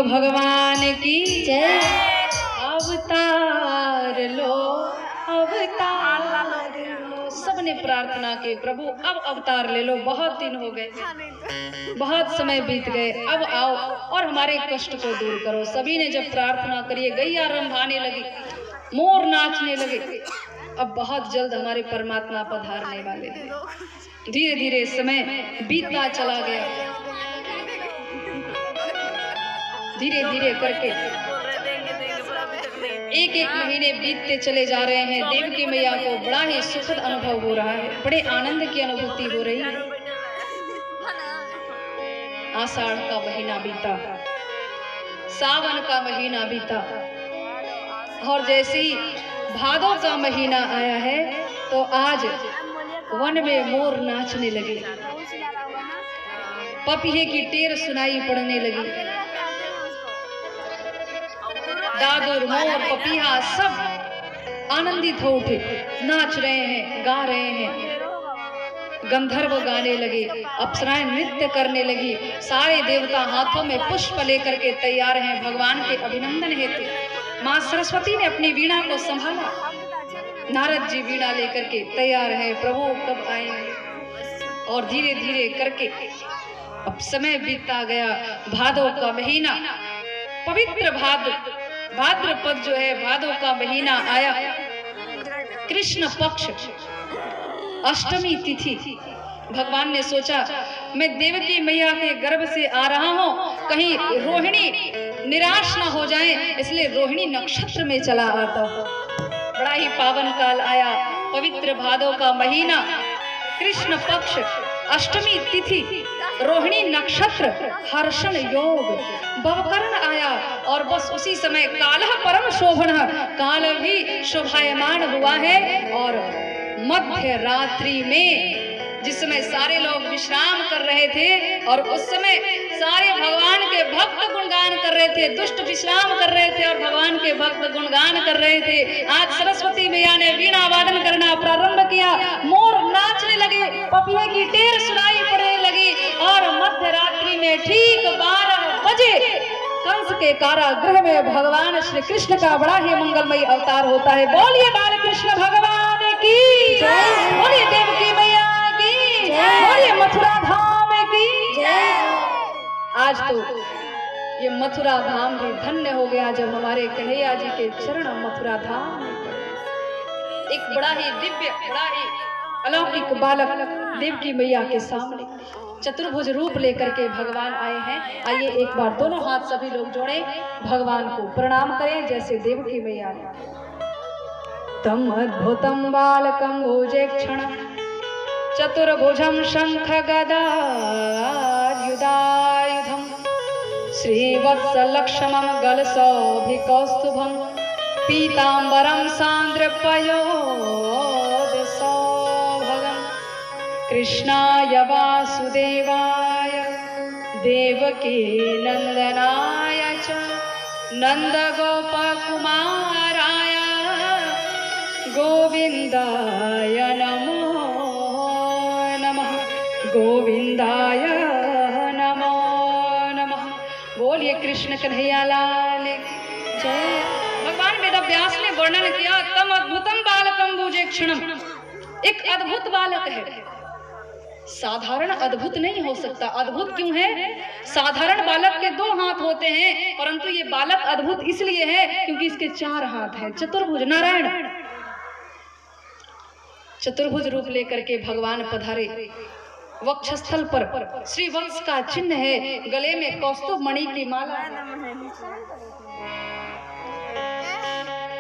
भगवान की जय। अवतार लो, अवतार लो। सबने प्रार्थना की, प्रभु अब अवतार ले लो, बहुत दिन हो गए, बहुत समय बीत गए, अब आओ और हमारे कष्ट को दूर करो। सभी ने जब प्रार्थना करी, गैया रंभाने लगी, मोर नाचने लगे। अब बहुत जल्द हमारे परमात्मा पधारने वाले हैं। धीरे धीरे समय बीतता चला गया, धीरे धीरे करके एक एक महीने बीतते चले जा रहे हैं। देवकी मैया को बड़ा ही सुखद अनुभव हो रहा है, बड़े आनंद की अनुभूति हो रही है। आषाढ़ का महीना बीता, सावन का महीना बीता, और जैसे ही भादों का महीना आया है तो आज वन में मोर नाचने लगे, पपीहे की टेर सुनाई पड़ने लगी। दादुर, मोर, पपीहा सब आनंदित हो उठे, नाच रहे हैं, गा रहे हैं। गंधर्व गाने लगे, अप्सराएं नृत्य करने लगी। सारे देवता हाथों में पुष्प लेकर के तैयार हैं भगवान के अभिनंदन हेतु। माँ सरस्वती ने अपनी वीणा को संभाला, नारद जी वीणा लेकर के तैयार है, प्रभु कब आएंगे। और धीरे धीरे करके अब समय बीतता गया। भादों का महीना, पवित्र भाद्रपद जो है, भादों का महीना आया। कृष्ण पक्ष अष्टमी तिथि। भगवान ने सोचा मैं देवकी मैया के गर्भ से आ रहा हूँ, कहीं रोहिणी निराश न हो जाए, इसलिए रोहिणी नक्षत्र में चला आता हूँ। बड़ा ही पावन काल आया, पवित्र भादों का महीना, कृष्ण पक्ष, अष्टमी तिथि, रोहिणी नक्षत्र, हर्षण योग, भवकर्ण आया। और बस उसी समय कालः परम शोभन, काल भी शोभायमान हुआ है। और मध्य रात्रि में जिस समय सारे लोग विश्राम कर रहे थे और उस समय सारे भगवान के भक्त गुणगान कर रहे थे, दुष्ट विश्राम कर रहे थे और भगवान के भक्त गुणगान कर रहे थे। आज सरस्वती मैया ने वीणा वादन करना प्रारंभ किया, मोर नाचने लगे, पपीहे की टेर सुनाई पड़ने लगी। और मध्य रात्रि में ठीक 12 बजे कंस के कारागृह में भगवान श्री कृष्ण का बड़ा ही मंगलमय अवतार होता है। बोलिए बाल कृष्ण भगवान की जय, बोलिए देवकी मैया की जय, बोलिए मथुरा धाम की जय। आज तो ये मथुरा धाम भी धन्य हो गया जब हमारे कन्हैया जी के चरण मथुरा धाम में पड़े। एक बड़ा ही दिव्य, बड़ा ही अलौकिक बालक देवकी मैया के सामने चतुर्भुज रूप लेकर के भगवान आए हैं। आइए एक बार दोनों हाथ सभी लोग जोड़े, भगवान को प्रणाम करें जैसे देवकी मैया ने। तम अद्भुतम बालकम भुजेक्षणं चतुर्भुजं शंख गदायुधायुधं श्रीवत्सलक्ष्मं गलशोभिकौस्तुभं पीताम्बरं सान्द्रपयोधसौभगं कृष्णाय वासुदेवाय देवकी नंदनाय च नंदगोपकुमाराय गोविंदाय नमो नमः, गोविंदाय नमो नमः। बोलिए कृष्ण कन्हैया लाल की जय। भगवान वेदव्यास ने वर्णन किया, तम अद्भुतम बालकम भुजेक्षणं, एक अद्भुत बालक है। साधारण अद्भुत नहीं हो सकता। अद्भुत क्यों है? साधारण बालक के 2 हाथ होते हैं, परंतु ये बालक अद्भुत इसलिए है क्योंकि इसके 4 हाथ हैं। चतुर्भुज नारायण चतुर्भुज रूप लेकर के भगवान पधारे। वक्षस्थल पर श्री वंश का चिन्ह है, गले में कौस्तुभ मणि की माला,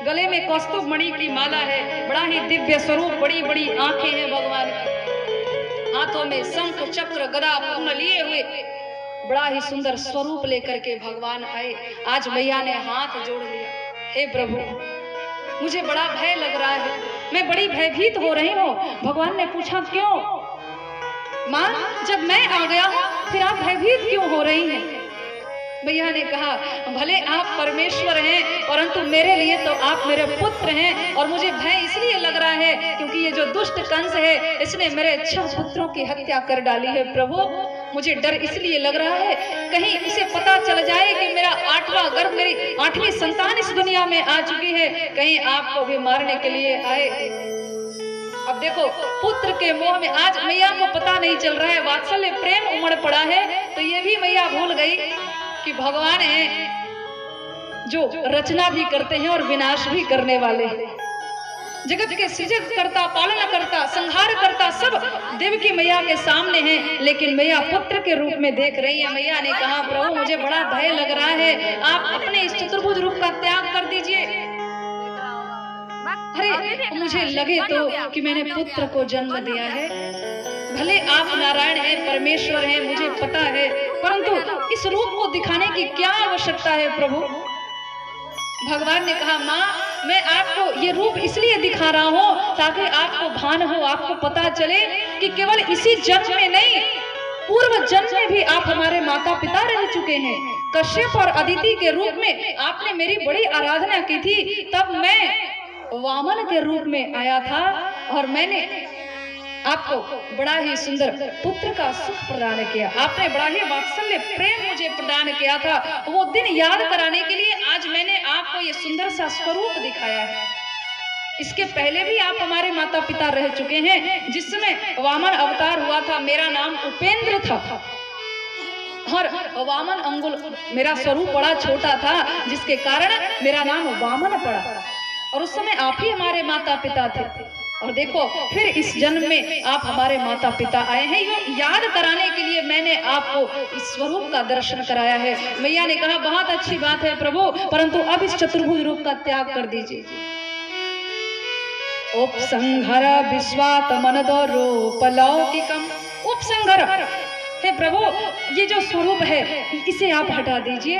गले में कौस्तुभ मणि की माला है। बड़ा ही दिव्य स्वरूप, बड़ी बड़ी आंखें हैं भगवान की, हाथों में शंख चक्र गदा पूर्ण लिए हुए बड़ा ही सुंदर स्वरूप लेकर के भगवान आए। आज मैया ने हाथ जोड़ लिया, हे प्रभु मुझे बड़ा भय लग रहा है, मैं बड़ी भयभीत हो रही हूँ। भगवान ने पूछा क्यों? माँ जब मैं आ गया हूँ फिर आप भयभीत क्यों हो रही हैं? मैया ने कहा भले आप परमेश्वर हैं परंतु मेरे लिए तो आप मेरे पुत्र हैं और मुझे भय इसलिए लग रहा है, क्योंकि ये जो दुष्ट कंस है इसने मेरे 6 पुत्रों की हत्या कर डाली है। प्रभु मुझे डर इसलिए लग रहा है कहीं उसे पता चल जाए कि मेरा 8वां गर्भ, मेरी 8वीं संतान इस दुनिया में आ चुकी है, कहीं आपको भी मारने के लिए आए। अब देखो पुत्र के मोह में आज मैया को पता नहीं चल रहा है, वात्सल्य प्रेम उमड़ पड़ा है, तो ये भी मैया भूल गई कि भगवान है जो रचना भी करते हैं और विनाश भी करने वाले हैं। जगत के सृजक करता, पालन करता, संहार करता सब देवकी मैया के सामने हैं, लेकिन मैया पुत्र के रूप में देख रही है। मैया ने कहा प्रभु मुझे बड़ा भय लग रहा है, आप अपने इस चतुर्भुज रूप का त्याग कर दीजिए। अरे मुझे लगे तो कि मैंने पुत्र को जन्म दिया है, भले आप नारायण हैं, परमेश्वर हैं, मुझे पता है, परंतु इस रूप को दिखाने की क्या आवश्यकता है प्रभु? भगवान ने कहा माँ मैं आपको ये रूप इसलिए दिखा रहा हूँ ताकि आपको भान हो, आपको पता चले कि केवल इसी जन्म में नहीं, पूर्व जन्म में भी आप हमारे माता पिता रह चुके हैं। कश्यप और अदिति के रूप में आपने मेरी बड़ी आराधना की थी, तब मैं वामन के रूप में आया था और मैंने आपको बड़ा ही सुंदर पुत्र का सुख प्रदान किया, आपने बड़ा ही वात्सल्य प्रेम मुझे प्रदान किया था। वो दिन याद कराने के लिए आज मैंने आपको ये सुंदर सा स्वरूप दिखाया है। इसके पहले भी आप हमारे माता पिता रह चुके हैं, जिस समय वामन अवतार हुआ था मेरा नाम उपेंद्र था और वामन अंगुल मेरा स्वरूप बड़ा छोटा था, जिसके कारण मेरा नाम वामन पड़ा और उस समय आप ही हमारे माता पिता थे। और देखो फिर इस जन्म में आप हमारे माता पिता आए हैं, ये याद कराने के लिए मैंने आपको इस स्वरूप का दर्शन कराया है। मैया ने कहा बहुत अच्छी बात है प्रभु, परंतु अब इस चतुर्भुज रूप का त्याग कर दीजिए। उपसंहर विश्वात मनदो रूप लौकिकम, उपसंहर हे प्रभु ये जो स्वरूप है इसे आप हटा दीजिए।